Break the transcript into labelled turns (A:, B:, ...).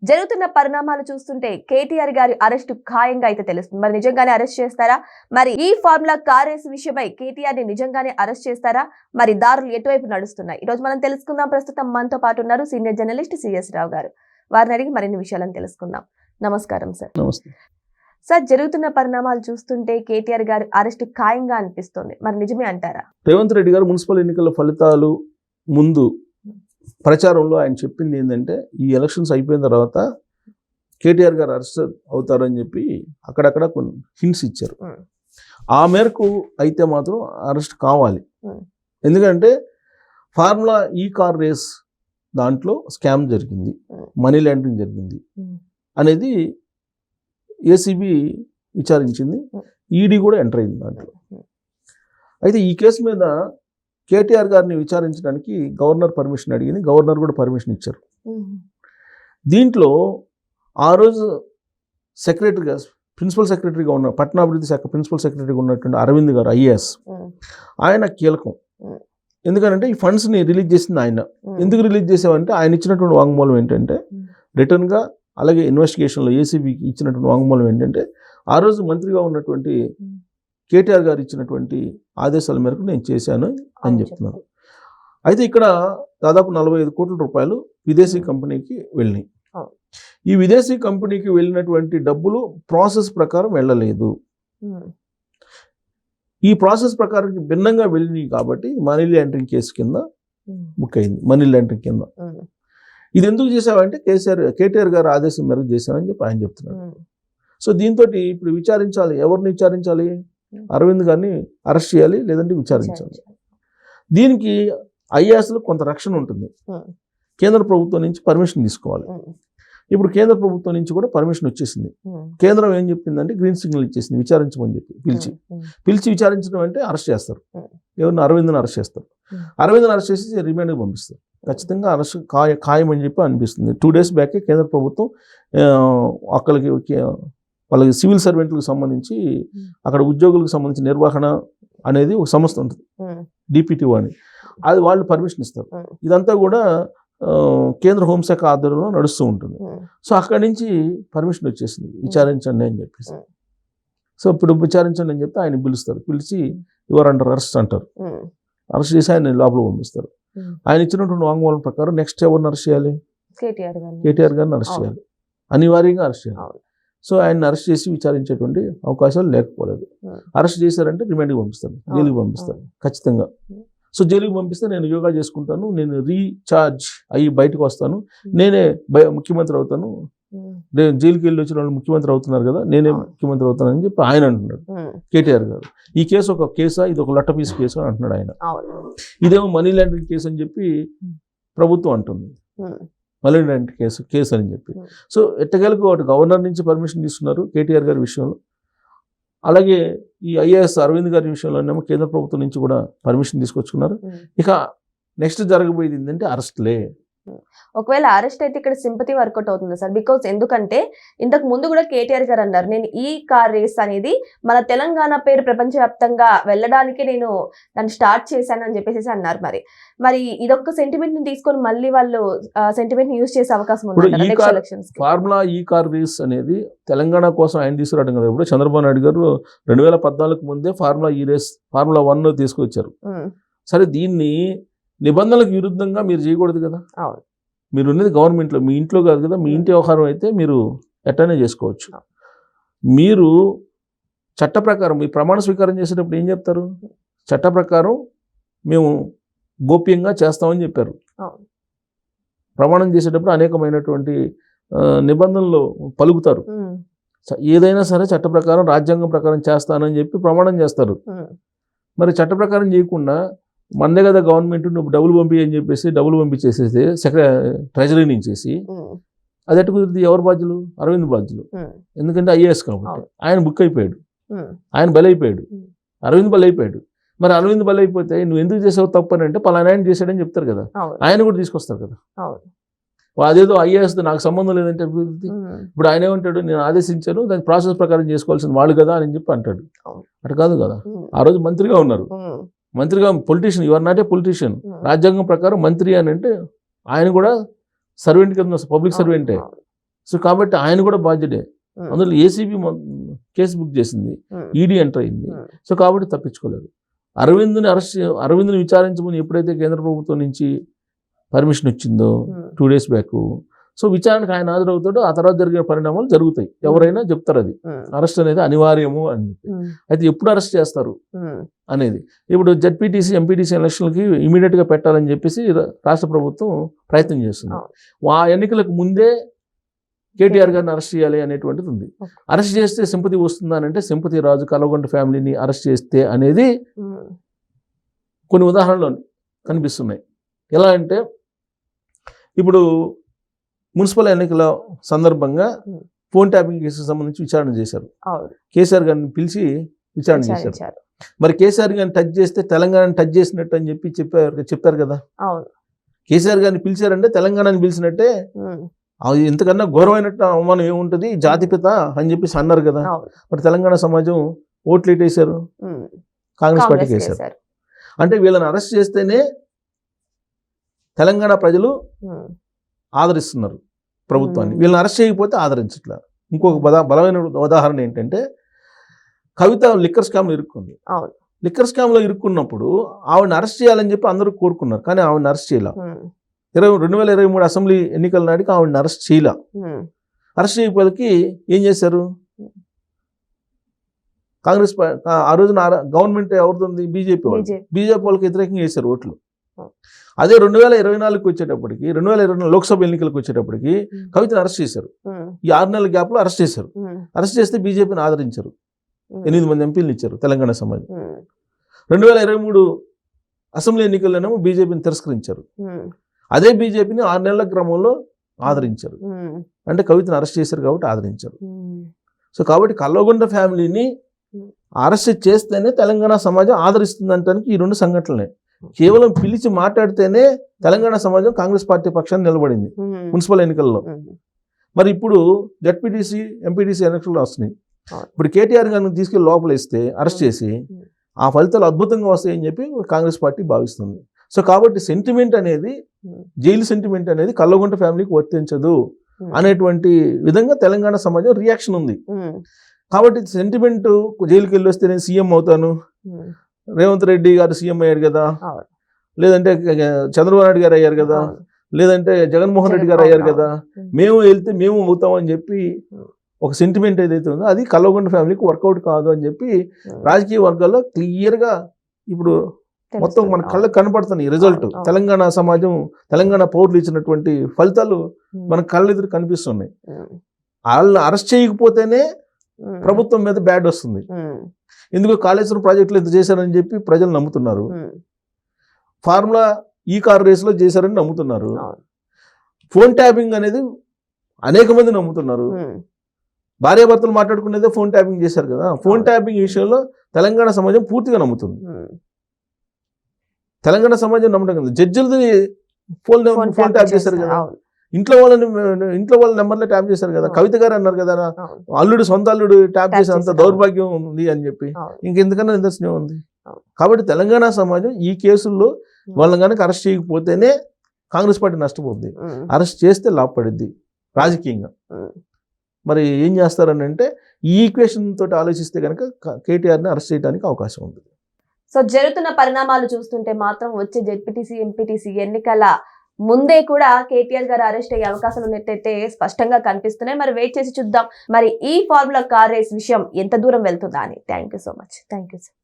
A: జరుగుతున్న పరిణామాలు చూస్తుంటే కేటీఆర్ గారి అరెస్టు ఖాయంగా అయితే తెలుస్తుంది. మరి నిజంగానే అరెస్ట్ చేస్తారా? మరి ఈ ఫార్ములా కార్ రేస్ విషయమై కేటీఆర్ ని నిజంగానే అరెస్ట్ చేస్తారా? మరి దారులు ఎటువైపు నడుస్తున్నాయి? ఈ రోజు మనం తెలుసుకుందాం. ప్రస్తుతం మనతో పాటు ఉన్నారు సీనియర్ జర్నలిస్ట్ సిఎస్ రావు గారు. వారిని అడిగి మరిన్ని విషయాలను తెలుసుకుందాం. నమస్కారం సార్.
B: నమస్తే
A: సార్, జరుగుతున్న పరిణామాలు చూస్తుంటే కేటీఆర్ గారి అరెస్టు ఖాయంగా అనిపిస్తుంది. మరి నిజమే అంటారా?
B: రేవంత్ రెడ్డి గారు మున్సిపల్ ఎన్నికల ఫలితాలు ముందు ప్రచారంలో ఆయన చెప్పింది ఏంటంటే, ఈ ఎలక్షన్స్ అయిపోయిన తర్వాత కేటీఆర్ గారు అరెస్ట్ అవుతారని చెప్పి అక్కడక్కడ కొన్ని హింట్స్ ఇచ్చారు. ఆ మేరకు అయితే మాత్రం అరెస్ట్ కావాలి. ఎందుకంటే ఫార్ములా ఈ కార్ రేస్ దాంట్లో స్కామ్ జరిగింది, మనీ లాండరింగ్ జరిగింది అనేది ఏసీబీ విచారించింది. ఈడీ కూడా ఎంటర్ అయింది దాంట్లో. అయితే ఈ కేసు మీద కేటీఆర్ గారిని విచారించడానికి గవర్నర్ పర్మిషన్ అడిగింది. గవర్నర్ కూడా పర్మిషన్ ఇచ్చారు. దీంట్లో ఆ రోజు సెక్రటరీగా, ప్రిన్సిపల్ సెక్రటరీగా ఉన్న పట్టణాభివృద్ధి శాఖ ప్రిన్సిపల్ సెక్రటరీగా ఉన్నటువంటి అరవింద్ గారు ఐఏఎస్, ఆయన కీలకం. ఎందుకంటే ఈ ఫండ్స్ని రిలీజ్ చేసింది ఆయన. ఎందుకు రిలీజ్ చేసామంటే ఆయన ఇచ్చినటువంటి వాంగ్మూలం ఏంటంటే, రిటర్న్గా అలాగే ఇన్వెస్టిగేషన్లో ఏసీబీకి ఇచ్చినటువంటి వాంగ్మూలం ఏంటంటే, ఆ రోజు మంత్రిగా ఉన్నటువంటి కేటీఆర్ గారు ఇచ్చినటువంటి ఆదేశాల మేరకు నేను చేశాను అని చెప్తున్నారు. అయితే ఇక్కడ దాదాపు 45 కోట్ల రూపాయలు విదేశీ కంపెనీకి వెళ్ళినాయి. ఈ విదేశీ కంపెనీకి వెళ్ళినటువంటి డబ్బులు ప్రాసెస్ ప్రకారం వెళ్ళలేదు. ఈ ప్రాసెస్ ప్రకారం భిన్నంగా వెళ్ళినాయి కాబట్టి మనీ లాండరింగ్ కేసు కింద బుక్ అయింది. మనీ లాండరింగ్ కింద. ఇది ఎందుకు చేశావంటే కేటీఆర్ గారు ఆదేశం మేరకు చేశానని చెప్పి ఆయన చెప్తున్నాడు. సో దీంతో ఇప్పుడు విచారించాలి. ఎవరిని విచారించాలి? అరవింద్ గారిని అరెస్ట్ చేయాలి, లేదంటే విచారించాలి. దీనికి ఐఏఎస్లో కొంత రక్షణ ఉంటుంది. కేంద్ర ప్రభుత్వం నుంచి పర్మిషన్ తీసుకోవాలి. ఇప్పుడు కేంద్ర ప్రభుత్వం నుంచి కూడా పర్మిషన్ వచ్చేసింది. కేంద్రం ఏం చెప్పిందంటే గ్రీన్ సిగ్నల్ ఇచ్చేసింది విచారించమని చెప్పి. పిలిచి విచారించడం అంటే అరెస్ట్ చేస్తారు. ఎవరిని? అరవింద్ని అరెస్ట్ చేస్తారు. అరవింద్ని అరెస్ట్ చేసి రిమాండ్కి పంపిస్తారు. ఖచ్చితంగా అరెస్ట్ ఖాయమని చెప్పి అనిపిస్తుంది. 2 days బ్యాకే కేంద్ర ప్రభుత్వం వాళ్ళకి సివిల్ సర్వెంట్లకు సంబంధించి అక్కడ ఉద్యోగులకు సంబంధించి నిర్వహణ అనేది ఒక సంస్థ ఉంటుంది, డిపిటిఓ అని. అది వాళ్ళు పర్మిషన్ ఇస్తారు. ఇదంతా కూడా కేంద్ర హోంశాఖ ఆధ్వర్యంలో నడుస్తూ ఉంటుంది. సో అక్కడి నుంచి పర్మిషన్ వచ్చేసింది, విచారించండి అని చెప్పేసి. సో ఇప్పుడు విచారించండి అని చెప్తే ఆయన పిలుస్తారు. పిలిచి యువర్ అండర్ అరెస్ట్ అంటారు. అరెస్ట్ చేసి ఆయన లోపల పంపిస్తారు. ఆయన ఇచ్చినటువంటి వాంగ్మూలం ప్రకారం నెక్స్ట్ ఎవరిని అరెస్ట్ చేయాలి? కేటీఆర్ గారిని అరెస్ట్ చేయాలి, అనివార్యంగా అరెస్ట్ చేయాలి. సో ఆయన అరెస్ట్ చేసి విచారించేటువంటి అవకాశాలు లేకపోలేదు. అరెస్ట్ చేశారంటే రిమాండ్కి పంపిస్తారు, జైలుకి పంపిస్తారు ఖచ్చితంగా. సో జైలుకి పంపిస్తే నేను యోగా చేసుకుంటాను, నేను రీఛార్జ్ అయ్యి బయటకు వస్తాను, నేనే ముఖ్యమంత్రి అవుతాను, నేను జైలుకి వెళ్ళి వచ్చిన వాళ్ళు ముఖ్యమంత్రి అవుతున్నారు కదా, నేనే ముఖ్యమంత్రి అవుతానని చెప్పి ఆయన అంటున్నాడు కేటీఆర్ గారు. ఈ కేసు ఒక కేసా, ఇది ఒక లట్టపీస్ కేసు అని అంటున్నాడు ఆయన. ఇదేమో మనీ లాండరింగ్ కేసు అని చెప్పి ప్రభుత్వం అంటుంది, మనీ లాండరింగ్ కేసు అని చెప్పి. సో ఎట్టగలకు ఒకటి గవర్నర్ నుంచి పర్మిషన్ తీసుకున్నారు కేటీఆర్ గారి విషయంలో, అలాగే ఈ ఐఏఎస్ అరవింద్ గారి విషయంలోనేమో కేంద్ర ప్రభుత్వం నుంచి కూడా పర్మిషన్ తీసుకొచ్చుకున్నారు. ఇక నెక్స్ట్ జరగబోయేది ఏంటంటే అరెస్ట్లే.
A: ఒకవేళ అరెస్ట్ అయితే ఇక్కడ సింపతి వర్కౌట్ అవుతుంది సార్. బికాస్ ఎందుకంటే ఇంతకు ముందు కూడా కేటీఆర్ గారు అన్నారు, నేను ఈ కార్ రేస్ అనేది మన తెలంగాణ పేరు ప్రపంచవ్యాప్తంగా వెళ్ళడానికి నేను దాన్ని స్టార్ట్ చేశాను అని చెప్పేసి అన్నారు. మరి ఇదొక్క సెంటిమెంట్ ని తీసుకొని మళ్ళీ వాళ్ళు సెంటిమెంట్ ని యూజ్ చేసే అవకాశం ఉంది.
B: ఫార్ములా ఈ కార్ రేస్ అనేది తెలంగాణ కోసం ఆయన తీసుకురావడం కదా. ఇప్పుడు చంద్రబాబు నాయుడు గారు 2014 ముందే ఫార్ములా ఈ రేస్ ఫార్ములా 1 తీసుకొచ్చారు. సరే, దీన్ని నిబంధనలకు విరుద్ధంగా మీరు చేయకూడదు కదా. మీరు ఉన్నది గవర్నమెంట్లో, మీ ఇంట్లో కాదు కదా. మీ ఇంటి వ్యవహారం అయితే మీరు ఎట్టనే చేసుకోవచ్చు. మీరు చట్ట ప్రకారం మీ ప్రమాణ స్వీకారం చేసేటప్పుడు ఏం చెప్తారు? చట్ట ప్రకారం మేము గోప్యంగా చేస్తామని చెప్పారు. ప్రమాణం చేసేటప్పుడు అనేకమైనటువంటి నిబంధనలు పలుకుతారు. ఏదైనా సరే చట్ట ప్రకారం, రాజ్యాంగం ప్రకారం చేస్తానని చెప్పి ప్రమాణం చేస్తారు. మరి చట్ట ప్రకారం చేయకుండా మనదే కదా గవర్నమెంట్, నువ్వు డబ్బులు పంపి అని చెప్పేసి డబ్బులు పంపించేసేసి ట్రెజరీ నుంచేసి, అది ఎట్టు కుదిరితే ఎవరు బాధ్యులు? అరవింద్ బాధ్యులు. ఎందుకంటే ఐఏఎస్ కాబట్టి ఆయన బుక్ అయిపోయాడు, ఆయన బలైపోయాడు, అరవింద్ బలైపోయాడు. మరి అరవింద్ బలైపోతే నువ్వు ఎందుకు చేసావు తప్పు అని అంటే పలానా ఆయన చేశాడని చెప్తారు కదా, ఆయన కూడా తీసుకొస్తారు కదా. అదేదో ఐఏఎస్ నాకు సంబంధం లేదంటే ఇప్పుడు ఆయన ఏమంటాడు, నేను ఆదేశించాను, దాని ప్రాసెస్ ప్రకారం చేసుకోవాల్సిన వాళ్ళు కదా అని చెప్పి అంటాడు. అటు కాదు కదా. ఆ రోజు మంత్రిగా ఉన్నారు, మంత్రిగా politician, your not a politician. రాజ్యాంగం ప్రకారం మంత్రి అని అంటే ఆయన కూడా సర్వెంట్ కింద, పబ్లిక్ సర్వెంటే. సో కాబట్టి ఆయన కూడా బాధ్యుడే.
A: ఉమ్,
B: అందులో ఏసీబీ కేసు బుక్ చేసింది,
A: ఉమ్,
B: ఈడీ ఎంటర్ అయింది.
A: ఉమ్,
B: సో కాబట్టి తప్పించుకోలేదు. అరవింద్ని విచారించమని ఎప్పుడైతే కేంద్ర ప్రభుత్వం నుంచి పర్మిషన్ వచ్చిందో
A: ఉమ్,
B: 2 days బ్యాక్, సో విచారణకు ఆయన హాజరవుతాడు. ఆ తర్వాత జరిగే పరిణామాలు జరుగుతాయి. ఎవరైనా చెప్తారు అది
A: ఉమ్,
B: అరెస్ట్ అనేది అనివార్యము అని చెప్పి.
A: ఉమ్,
B: అయితే ఎప్పుడు అరెస్ట్ చేస్తారు
A: ఉమ్,
B: అనేది ఇప్పుడు జెడ్పీటీసీ ఎంపీటీసీ ఎలక్షన్లకి ఇమీడియట్గా పెట్టాలని చెప్పేసి రాష్ట్ర ప్రభుత్వం ప్రయత్నం చేస్తుంది. ఆ ఎన్నికలకు ముందే కేటీఆర్ గారిని అరెస్ట్ చేయాలి అనేటువంటిది ఉంది. అరెస్ట్ చేస్తే సింపతి వస్తుందా అని అంటే సింపతి రాజు కల్వకుంట్ల ఫ్యామిలీని అరెస్ట్ చేస్తే అనేది
A: ఉమ్,
B: కొన్ని ఉదాహరణలు కనిపిస్తున్నాయి. ఎలా అంటే ఇప్పుడు మున్సిపల్ ఎన్నికల సందర్భంగా ఫోన్ ట్యాపింగ్ కేసుకు సంబంధించి విచారణ చేశారు.
A: అవును,
B: కేసీఆర్ గారిని పిలిచి విచారణ చేశారు.
A: విచారించారు.
B: మరి కేసీఆర్ గారిని టచ్ చేస్తే తెలంగాణని టచ్ చేసినట్టు అని చెప్పి చెప్పారు కదా.
A: అవును,
B: కేసీఆర్ గారిని పిలిచారంటే తెలంగాణని పిలిచినట్టే.
A: ఉమ్,
B: అది ఎంతకన్నా ఘోరమైనట్టు అవమానం ఏముంటుంది, జాతిపిత అని చెప్పేసి అన్నారు కదా.
A: అవును,
B: మరి తెలంగాణ సమాజం ఓట్లు ఎట్టేశారు,
A: ఉమ్,
B: కాంగ్రెస్ పార్టీకి
A: కాంగ్రెస్
B: వేశారు.
A: చేశారు.
B: అంటే వీళ్ళని అరెస్ట్ చేస్తేనే తెలంగాణ ప్రజలు
A: ఉమ్,
B: ఆదరిస్తున్నారు ప్రభుత్వాన్ని,
A: Hmm.
B: వీళ్ళని అరెస్ట్ చేయకపోతే ఆదరించట్లేదు. ఇంకొక బలమైన ఉదాహరణ ఏంటంటే కవిత లిక్కర్ స్కామ్లో ఇరుక్కుంది.
A: అవును,
B: లిక్కర్ స్కామ్లో ఇరుక్కున్నప్పుడు ఆవిడని అరెస్ట్ చేయాలని చెప్పి అందరూ కోరుకున్నారు, కానీ ఆవిడని అరెస్ట్ చేయాల.
A: ఉమ్,
B: 2023 అసెంబ్లీ ఎన్నికల నాటికి ఆవిడని అరెస్ట్ చేయాల.
A: ఉమ్,
B: అరెస్ట్ చేయకపోతే ఏం చేశారు కాంగ్రెస్ ఆ రోజున గవర్నమెంట్ ఎవరిది, బీజేపీ వాళ్ళు.
A: బీజేపీ.
B: బీజేపీ వాళ్ళకి వ్యతిరేకంగా వేశారు ఓట్లు.
A: Oh.
B: అదే 2024కి వచ్చేటప్పటికి 2024 లోక్సభ ఎన్నికలకు వచ్చేటప్పటికి కవితను అరెస్ట్ చేశారు.
A: ఉమ్,
B: ఈ 6 నెలల గ్యాప్లో అరెస్ట్ చేశారు.
A: ఉమ్,
B: అరెస్ట్ చేస్తే బీజేపీని ఆదరించారు,
A: ఉమ్,
B: 8 మంది ఎంపీలను ఇచ్చారు తెలంగాణ సమాజం.
A: ఉమ్,
B: 2023 అసెంబ్లీ ఎన్నికల్లోనేమో బీజేపీని తిరస్కరించారు.
A: ఉమ్,
B: అదే బీజేపీని 6 నెలల క్రమంలో ఆదరించారు.
A: ఉమ్,
B: అంటే కవితను అరెస్ట్ చేశారు కాబట్టి ఆదరించారు.
A: ఉమ్,
B: సో కాబట్టి కల్వకుంట్ల ఫ్యామిలీని అరెస్ట్ చేస్తేనే తెలంగాణ సమాజం ఆదరిస్తుందంటానికి ఈ 2 సంఘటనలే. కేవలం పిలిచి మాట్లాడితేనే తెలంగాణ సమాజం కాంగ్రెస్ పార్టీ పక్షాన్ని నిలబడింది
A: ఉమ్,
B: మున్సిపల్ ఎన్నికల్లో.
A: ఉమ్,
B: మరి ఇప్పుడు జడ్పీటీసీ ఎంపీటీసీ ఎన్నికలు వస్తున్నాయి.
A: అవును.
B: ఇప్పుడు కేటీఆర్ గారిని తీసుకెళ్లి లోపల వేస్తే అరెస్ట్ చేసి ఆ ఫలితాలు అద్భుతంగా వస్తాయని చెప్పి కాంగ్రెస్ పార్టీ భావిస్తుంది. సో కాబట్టి సెంటిమెంట్ అనేది, జైలు సెంటిమెంట్ అనేది కల్వకుంట్ల ఫ్యామిలీకి వర్తించదు అనేటువంటి విధంగా తెలంగాణ సమాజం రియాక్షన్ ఉంది.
A: ఉమ్,
B: కాబట్టి సెంటిమెంట్ జైలుకి వెళ్ళి వస్తే నేను సీఎం అవుతాను,
A: ఉమ్,
B: రేవంత్ రెడ్డి గారు సీఎం అయ్యారు కదా,
A: అవును,
B: లేదంటే చంద్రబాబు నాయుడు గారు అయ్యారు కదా,
A: అవును,
B: లేదంటే జగన్మోహన్ రెడ్డి గారు అయ్యారు కదా, మేము వెళ్తే మేము అవుతామని చెప్పి ఒక సెంటిమెంట్ ఏదైతే ఉందో అది కల్వకుంట్ల ఫ్యామిలీకి వర్కౌట్ కాదు అని చెప్పి రాజకీయ వర్గాల్లో క్లియర్గా ఇప్పుడు మొత్తం మన కళ్ళకు కనపడుతున్నాయి రిజల్ట్.
A: అవును.
B: తెలంగాణ సమాజం, తెలంగాణ పౌరులు ఇచ్చినటువంటి ఫలితాలు మన కళ్ళెదురు కనిపిస్తున్నాయి.
A: ఉమ్,
B: వాళ్ళని అరెస్ట్ చేయకపోతేనే
A: ఉమ్,
B: ప్రభుత్వం మీద బ్యాడ్ వస్తుంది.
A: ఉమ్,
B: ఎందుకు కాళేశ్వరం ప్రాజెక్టులు ఎంత చేశారని చెప్పి ప్రజలు నమ్ముతున్నారు,
A: ఉమ్,
B: ఫార్ములా ఈ కార్ రేస్లో చేశారని నమ్ముతున్నారు,
A: అవును,
B: ఫోన్ ట్యాపింగ్ అనేది అనేక మంది నమ్ముతున్నారు.
A: ఉమ్,
B: భార్యాభర్తలు మాట్లాడుకునేదే ఫోన్ ట్యాపింగ్ చేశారు కదా. ఫోన్ ట్యాపింగ్ విషయంలో తెలంగాణ సమాజం పూర్తిగా నమ్ముతుంది.
A: ఉమ్,
B: తెలంగాణ సమాజం నమ్మటం కదా, జడ్జిలది ఫోన్
A: ఫోన్
B: ట్యాప్ చేశారు కదా,
A: అవును,
B: ఇంట్లో వాళ్ళ నెంబర్లో ట్యాప్ చేశారు కదా.
A: అవును.
B: కవిత గారు అన్నారు కదా,
A: అవును,
B: సొంత అల్లుడు ట్యాప్
A: ట్యాప్
B: చేసే అంత
A: చేశారు.
B: దౌర్భాగ్యం ఉంది అని చెప్పి
A: అవును,
B: ఇంకెందుకన్నా నిదర్శనం ఉంది.
A: అవును.
B: కాబట్టి తెలంగాణ సమాజం ఈ కేసుల్లో వాళ్ళని కనుక అరెస్ట్ చేయకపోతేనే కాంగ్రెస్ పార్టీ నష్టపోతుంది,
A: ఉమ్,
B: అరెస్ట్ చేస్తే లాభపడిద్ది రాజకీయంగా.
A: ఉమ్,
B: మరి ఏం చేస్తారని అంటే ఈ ఈక్వేషన్ తోటి ఆలోచిస్తే కనుక కేటీఆర్ని అరెస్ట్ చేయడానికి అవకాశం ఉంది.
A: సో జరుగుతున్న పరిణామాలు చూస్తుంటే మాత్రం వచ్చే జెడ్పీటీసీ ఎంపీటీసీ ఎన్నికల ముందే కూడా కేటీఆర్ గారు అరెస్ట్ అయ్యే అవకాశాలు ఉన్నట్టయితే స్పష్టంగా కనిపిస్తున్నాయి. మరి వెయిట్ చేసి చూద్దాం మరి ఈ ఫార్ములా కార్ రేస్ విషయం ఎంత దూరం వెళ్తుందా అని. Thank you so much. Thank you sir.